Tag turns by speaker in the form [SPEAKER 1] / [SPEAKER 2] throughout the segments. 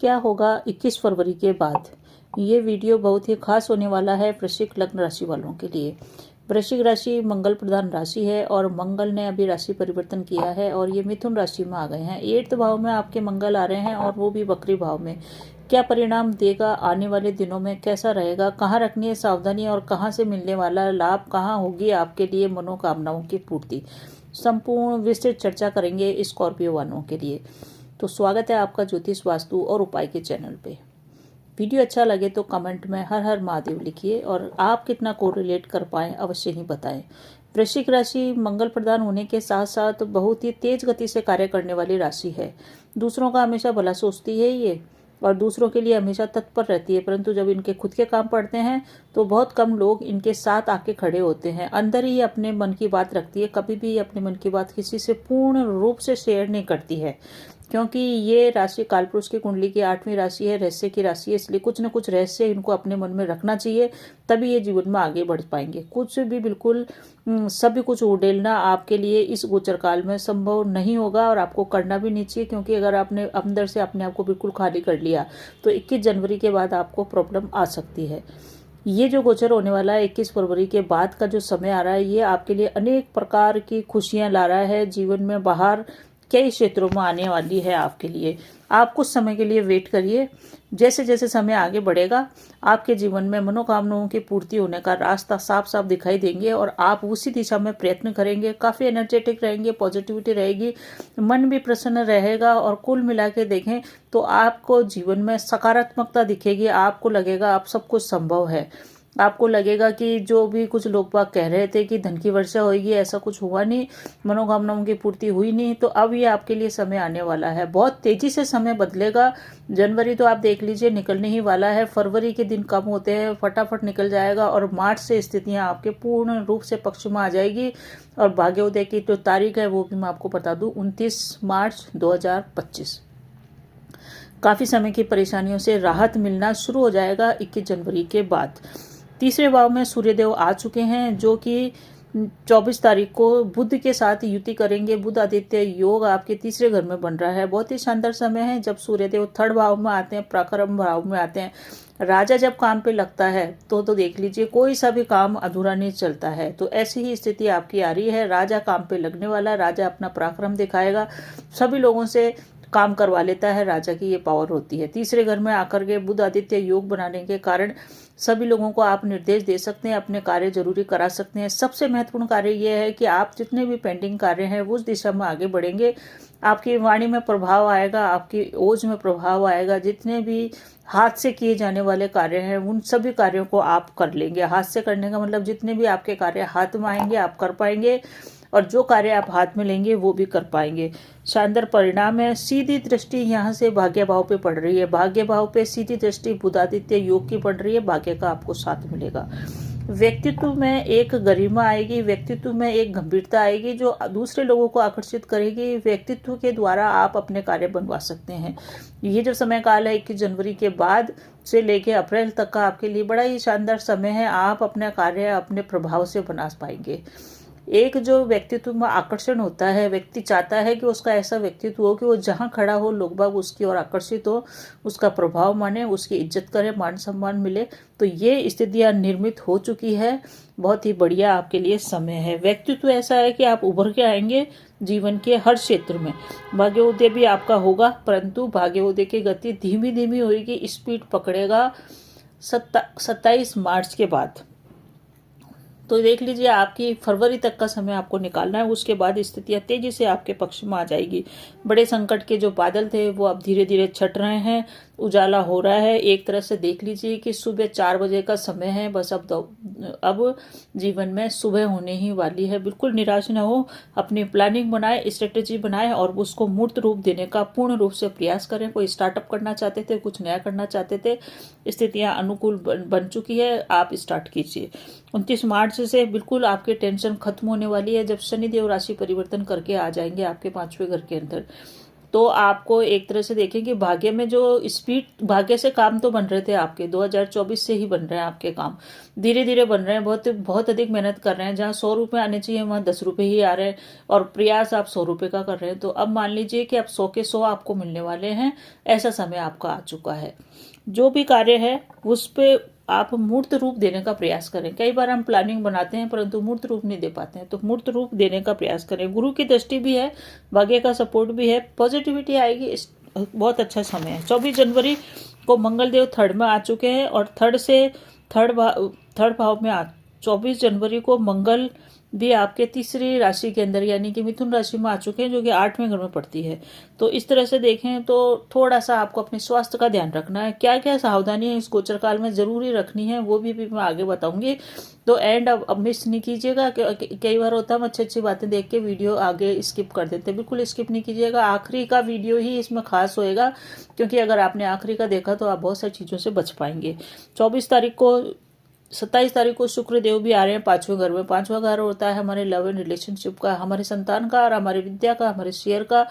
[SPEAKER 1] क्या होगा 21 फरवरी के बाद। ये वीडियो बहुत ही खास होने वाला है वृश्चिक लग्न राशि वालों के लिए। वृश्चिक राशि मंगल प्रधान राशि है और मंगल ने अभी राशि परिवर्तन किया है और ये मिथुन राशि में आ गए हैं। 8th भाव में आपके मंगल आ रहे हैं और वो भी वक्री भाव में। क्या परिणाम देगा आने वाले दिनों में, कैसा रहेगा, कहाँ रखनी है सावधानी और कहाँ से मिलने वाला लाभ, कहाँ होगी आपके लिए मनोकामनाओं की पूर्ति, संपूर्ण विस्तृत चर्चा करेंगे स्कॉर्पियो वालों के लिए। तो स्वागत है आपका ज्योतिष वास्तु और उपाय के चैनल पे। वीडियो अच्छा लगे तो कमेंट में हर हर महादेव लिखिए और आप कितना कोरिलेट कर पाएं अवश्य ही बताएं। वृश्चिक राशि मंगल प्रधान होने के साथ साथ बहुत ही तेज गति से कार्य करने वाली राशि है। दूसरों का हमेशा भला सोचती है ये और दूसरों के लिए हमेशा तत्पर रहती है, परंतु जब इनके खुद के काम पड़ते हैं तो बहुत कम लोग इनके साथ आके खड़े होते हैं। अंदर ही अपने मन की बात रखती है, कभी भी अपने मन की बात किसी से पूर्ण रूप से शेयर नहीं करती है, क्योंकि ये राशि कालपुरुष की कुंडली की 8वीं राशि है, रहस्य की राशि है। इसलिए कुछ न कुछ रहस्य इनको अपने मन में रखना चाहिए, तभी ये जीवन में आगे बढ़ पाएंगे। कुछ भी बिल्कुल सभी कुछ उड़ेलना आपके लिए इस गोचर काल में संभव नहीं होगा और आपको करना भी नहीं चाहिए, क्योंकि अगर आपने अंदर से अपने आप को बिल्कुल खाली कर लिया तो 21 जनवरी के बाद आपको प्रॉब्लम आ सकती है। ये जो गोचर होने वाला है 21 फरवरी के बाद का जो समय आ रहा है, ये आपके लिए अनेक प्रकार की खुशियां ला रहा है। जीवन में बाहर कई क्षेत्रों में आने वाली है आपके लिए। आप कुछ समय के लिए वेट करिए। जैसे जैसे समय आगे बढ़ेगा आपके जीवन में मनोकामनाओं की पूर्ति होने का रास्ता साफ साफ दिखाई देंगे और आप उसी दिशा में प्रयत्न करेंगे। काफ़ी एनर्जेटिक रहेंगे, पॉजिटिविटी रहेगी, मन भी प्रसन्न रहेगा और कुल मिला के देखें तो आपको जीवन में सकारात्मकता दिखेगी। आपको लगेगा आप सब कुछ संभव है। आपको लगेगा कि जो भी कुछ लोग बाग कह रहे थे कि धन की वर्षा होगी, ऐसा कुछ हुआ नहीं, मनोकामनाओं की पूर्ति हुई नहीं, तो अब ये आपके लिए समय आने वाला है। बहुत तेजी से समय बदलेगा। जनवरी तो आप देख लीजिए निकलने ही वाला है, फरवरी के दिन कम होते हैं, फटाफट निकल जाएगा और मार्च से स्थितियां आपके पूर्ण रूप से पक्ष में आ जाएगी। और भाग्योदय की जो तारीख है वो भी मैं आपको बता दूं, 29 मार्च 2025। काफी समय की परेशानियों से राहत मिलना शुरू हो जाएगा 21 जनवरी के बाद। तीसरे भाव में सूर्यदेव आ चुके हैं, जो कि 24 तारीख को बुध के साथ युति करेंगे। बुध आदित्य योग आपके तीसरे घर में बन रहा है। बहुत ही शानदार समय है जब सूर्यदेव 3rd भाव में आते हैं, पराक्रम भाव में आते हैं। राजा जब काम पे लगता है तो देख लीजिए कोई सा भी काम अधूरा नहीं चलता है। तो ऐसी ही स्थिति आपकी आ रही है। राजा काम पे लगने वाला, राजा अपना पराक्रम दिखाएगा, सभी लोगों से काम करवा लेता है। राजा की ये पावर होती है। तीसरे घर में आकर के बुध आदित्य योग बनाने के कारण सभी लोगों को आप निर्देश दे सकते हैं, अपने कार्य जरूरी करा सकते हैं। सबसे महत्वपूर्ण कार्य यह है कि आप जितने भी पेंडिंग कार्य हैं उस दिशा में आगे बढ़ेंगे। आपकी वाणी में प्रभाव आएगा, आपकी ओज में प्रभाव आएगा। जितने भी हाथ से किए जाने वाले कार्य हैं उन सभी कार्यों को आप कर लेंगे। हाथ से करने का मतलब जितने भी आपके कार्य हाथ में आएंगे आप कर पाएंगे और जो कार्य आप हाथ में लेंगे वो भी कर पाएंगे। शानदार परिणाम है। सीधी दृष्टि यहाँ से भाग्य भाव पे पड़ रही है। भाग्य भाव पे सीधी दृष्टि बुधादित्य योग की पड़ रही है। भाग्य का आपको साथ मिलेगा। व्यक्तित्व में एक गरिमा आएगी, व्यक्तित्व में एक गंभीरता आएगी जो दूसरे लोगों को आकर्षित करेगी। व्यक्तित्व के द्वारा आप अपने कार्य बनवा सकते हैं। ये जो समय काल है 21 जनवरी के बाद से लेके अप्रैल तक का आपके लिए बड़ा ही शानदार समय है। आप अपना कार्य अपने प्रभाव से बना पाएंगे। एक जो व्यक्तित्व में आकर्षण होता है, व्यक्ति चाहता है कि उसका ऐसा व्यक्तित्व हो कि वो जहाँ खड़ा हो लोग बाग उसकी ओर आकर्षित हो, उसका प्रभाव माने, उसकी इज्जत करे, मान सम्मान मिले। तो ये स्थितियां निर्मित हो चुकी है। बहुत ही बढ़िया आपके लिए समय है। व्यक्तित्व ऐसा है कि आप उभर के आएंगे जीवन के हर क्षेत्र में। भाग्योदय भी आपका होगा, परंतु भाग्योदय की गति धीमी धीमी होगी, स्पीड पकड़ेगा 27 मार्च के बाद। तो देख लीजिए आपकी फरवरी तक का समय आपको निकालना है। उसके बाद स्थितियां तेजी से आपके पक्ष में आ जाएगी। बड़े संकट के जो बादल थे वो अब धीरे धीरे छट रहे हैं, उजाला हो रहा है। एक तरह से देख लीजिए कि सुबह 4 बजे का समय है। बस अब जीवन में सुबह होने ही वाली है। बिल्कुल निराश न हो, अपनी प्लानिंग बनाए, स्ट्रेटेजी बनाए और उसको मूर्त रूप देने का पूर्ण रूप से प्रयास करें। कोई स्टार्टअप करना चाहते थे, कुछ नया करना चाहते थे, स्थितियां अनुकूल बन चुकी है, आप स्टार्ट कीजिए। 29 मार्च से बिल्कुल आपकी टेंशन खत्म होने वाली है जब शनिदेव राशि परिवर्तन करके आ जाएंगे आपके 5वें घर के अंदर। तो आपको एक तरह से देखें कि भाग्य में जो स्पीड, भाग्य से काम तो बन रहे थे आपके 2024 से ही बन रहे हैं आपके काम, धीरे धीरे बन रहे हैं, बहुत बहुत अधिक मेहनत कर रहे हैं। जहाँ 100 रुपये आने चाहिए वहाँ 10 रुपये ही आ रहे हैं और प्रयास आप 100 रुपये का कर रहे हैं। तो अब मान लीजिए कि आप 100 के 100 आपको मिलने वाले हैं, ऐसा समय आपका आ चुका है। जो भी कार्य है उस पर आप मूर्त रूप देने का प्रयास करें। कई बार हम प्लानिंग बनाते हैं परंतु मूर्त रूप नहीं दे पाते हैं, तो मूर्त रूप देने का प्रयास करें। गुरु की दृष्टि भी है, भाग्य का सपोर्ट भी है, पॉजिटिविटी आएगी, बहुत अच्छा समय है। 24 जनवरी को मंगल देव थर्ड में आ चुके हैं और थर्ड भाव में 24 जनवरी को मंगल भी आपके तीसरी राशि के अंदर यानी कि मिथुन राशि में आ चुके हैं, जो कि 8वें घर में पड़ती है। तो इस तरह से देखें तो थोड़ा सा आपको अपने स्वास्थ्य का ध्यान रखना है। क्या क्या सावधानी है इस गोचर काल में जरूरी रखनी है वो भी मैं आगे बताऊंगी। तो एंड अब मिस नहीं कीजिएगा। कई बार होता है हम अच्छी अच्छी बातें देख के वीडियो आगे स्किप कर देते हैं, बिल्कुल स्किप नहीं कीजिएगा। आखिरी का वीडियो ही इसमें खास होएगा, क्योंकि अगर आपने आखिरी का देखा तो आप बहुत सारी चीज़ों से बच पाएंगे। 27 तारीख को शुक्र देव भी आ रहे हैं 5वें घर में। 5वां घर होता है हमारे लव एंड रिलेशनशिप का, हमारे संतान का और हमारे विद्या का, हमारे शेयर का,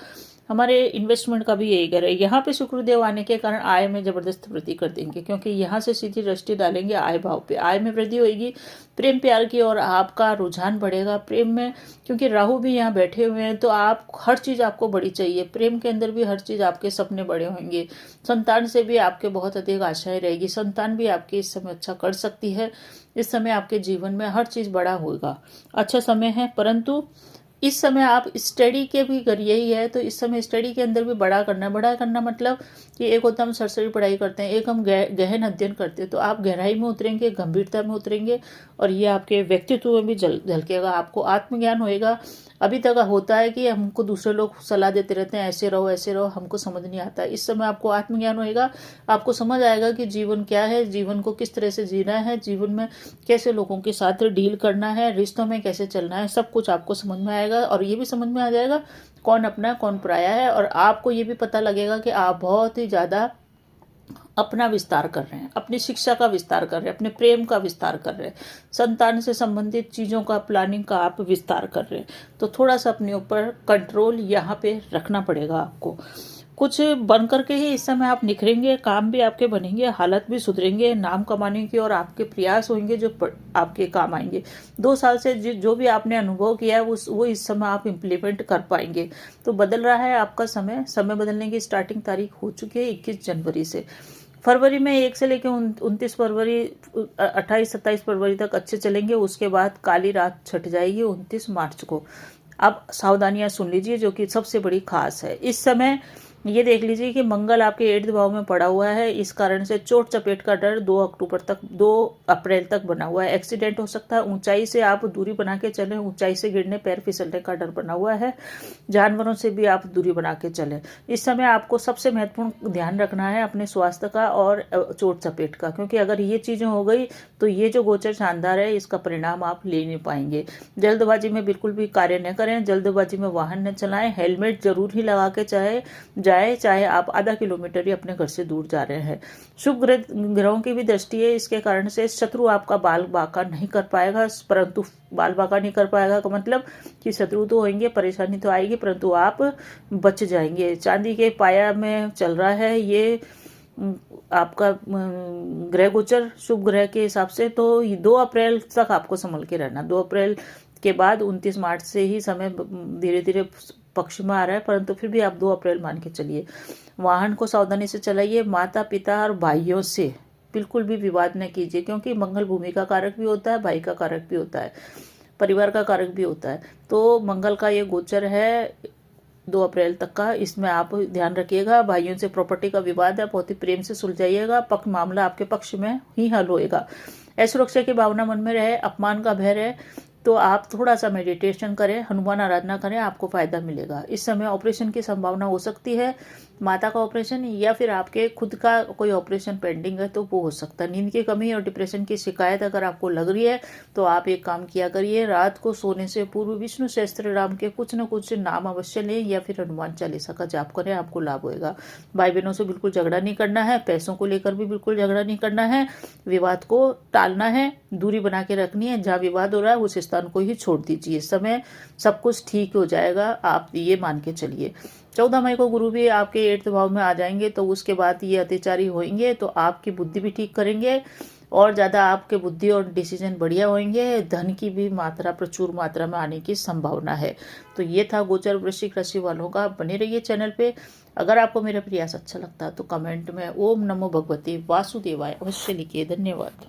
[SPEAKER 1] हमारे इन्वेस्टमेंट का भी यही घर है। यहाँ पे शुक्र देव आने के कारण आय में जबरदस्त वृद्धि कर देंगे, क्योंकि यहाँ से सीधी दृष्टि डालेंगे आय भाव पे। आय में वृद्धि होगी, प्रेम प्यार की और आपका रुझान बढ़ेगा प्रेम में, क्योंकि राहु भी यहाँ बैठे हुए हैं। तो आप हर चीज़ आपको बड़ी चाहिए, प्रेम के अंदर भी हर चीज़, आपके सपने बड़े होंगे। संतान से भी आपके बहुत अधिक आशाएं रहेगी, संतान भी आपकी इस समय अच्छा कर सकती है। इस समय आपके जीवन में हर चीज़ बड़ा होगा, अच्छा समय है। परंतु इस समय आप स्टडी के भी करिए ही है, तो इस समय स्टडी के अंदर भी बड़ा करना मतलब कि एक होता हम सरसरी पढ़ाई करते हैं, एक हम गहन अध्ययन करते हैं। तो आप गहराई में उतरेंगे, गंभीरता में उतरेंगे और ये आपके व्यक्तित्व में भी झलकेगा। आपको आत्मज्ञान होएगा। अभी तक होता है कि हमको दूसरे लोग सलाह देते रहते हैं ऐसे रहो, हमको समझ नहीं आता। इस समय आपको आत्मज्ञान होएगा, आपको समझ आएगा कि जीवन क्या है, जीवन को किस तरह से जीना है, जीवन में कैसे लोगों के साथ डील करना है, रिश्तों में कैसे चलना है, सब कुछ आपको समझ में आएगा। और ये भी समझ में आ जाएगा कौन अपना है कौन पराया है। और आपको ये भी पता लगेगा कि आप बहुत ही ज़्यादा अपना विस्तार कर रहे हैं, अपनी शिक्षा का विस्तार कर रहे हैं, अपने प्रेम का विस्तार कर रहे हैं, संतान से संबंधित चीज़ों का प्लानिंग का आप विस्तार कर रहे हैं। तो थोड़ा सा अपने ऊपर कंट्रोल यहाँ पे रखना पड़ेगा आपको। कुछ बन करके ही इस समय आप निखरेंगे, काम भी आपके बनेंगे, हालत भी सुधरेंगे, नाम कमाने की और आपके प्रयास होंगे जो आपके काम आएंगे। 2 साल से जो भी आपने अनुभव किया है वो इस समय आप इम्प्लीमेंट कर पाएंगे। तो बदल रहा है आपका समय बदलने की स्टार्टिंग तारीख हो चुकी है 21 जनवरी से। फरवरी में 1 से लेकर 29 फरवरी, 28-27 फरवरी तक अच्छे चलेंगे। उसके बाद काली रात छट जाएगी 29 मार्च को। अब सावधानियां सुन लीजिए जो कि सबसे बड़ी खास है। इस समय ये देख लीजिए कि मंगल आपके 8वें भाव में पड़ा हुआ है, इस कारण से चोट चपेट का डर 2 अप्रैल तक बना हुआ है। एक्सीडेंट हो सकता है, ऊंचाई से आप दूरी बना के चलें, ऊंचाई से गिरने पैर फिसलने का डर बना हुआ है। जानवरों से भी आप दूरी बना के चलें। इस समय आपको सबसे महत्वपूर्ण ध्यान रखना है अपने स्वास्थ्य का और चोट चपेट का, क्योंकि अगर ये चीज़ें हो गई तो ये जो गोचर शानदार है इसका परिणाम आप ले नहीं पाएंगे। जल्दबाजी में बिल्कुल भी कार्य न करें, जल्दबाजी में वाहन न चलाएं, हेलमेट जरूर ही लगा के चाहे आप आधा किलोमीटर ही अपने घर से दूर जा रहे हैं। शुभ ग्रहों की भी दृष्टि है, इसके कारण से शत्रु आपका बाल बांका नहीं कर पाएगा। परंतु बाल बांका नहीं कर पाएगा का मतलब कि शत्रु तो होंगे, परेशानी तो आएगी, परंतु आप बच जाएंगे। चांदी के पाया में चल रहा है ये आपका ग्रह गोचर शुभ ग्रह के हिसाब से। तो 2 अप्रैल तक आपको संभल के रहना। 2 अप्रैल के बाद 29 मार्च से ही समय धीरे धीरे पक्ष में आ रहा है, परंतु फिर भी आप 2 अप्रैल मान के चलिए। वाहन को सावधानी से चलाइए। माता पिता और भाइयों से बिल्कुल भी विवाद न कीजिए, क्योंकि मंगल भूमि का कारक भी होता है, भाई का कारक भी होता है, परिवार का कारक भी होता है। तो मंगल का ये गोचर है 2 अप्रैल तक का, इसमें आप ध्यान रखिएगा। भाइयों से प्रॉपर्टी का विवाद है, बहुत ही प्रेम से सुलझाइएगा, मामला आपके पक्ष में ही हल होएगा। असुरक्षा की भावना मन में रहे, अपमान का भय रहे, तो आप थोड़ा सा मेडिटेशन करें, हनुमान आराधना करें, आपको फायदा मिलेगा। इस समय ऑपरेशन की संभावना हो सकती है, माता का ऑपरेशन या फिर आपके खुद का कोई ऑपरेशन पेंडिंग है तो वो हो सकता है। नींद की कमी और डिप्रेशन की शिकायत अगर आपको लग रही है तो आप एक काम किया करिए, रात को सोने से पूर्व विष्णु सहस्त्र राम के कुछ न कुछ नाम अवश्य लें या फिर हनुमान चालीसा का जाप करें, आपको लाभ होएगा। भाई बहनों से बिल्कुल झगड़ा नहीं करना है, पैसों को लेकर भी बिल्कुल झगड़ा नहीं करना है, विवाद को टालना है, दूरी बना के रखनी है। जहाँ विवाद हो रहा है उस स्थान को ही छोड़ दीजिए। इस समय सब कुछ ठीक हो जाएगा, आप ये मान के चलिए। 14 मई को गुरु भी आपके 8th भाव में आ जाएंगे, तो उसके बाद ये अतिचारी होंगे, तो आपकी बुद्धि भी ठीक करेंगे और ज़्यादा आपके बुद्धि और डिसीजन बढ़िया होंगे। धन की भी मात्रा प्रचुर मात्रा में आने की संभावना है। तो ये था गोचर वृश्चिक राशि वालों का। बने रहिए चैनल पे। अगर आपको मेरा प्रयास अच्छा लगता है तो कमेंट में ओम नमो भगवते वासुदेवाय अवश्य लिखिए। धन्यवाद।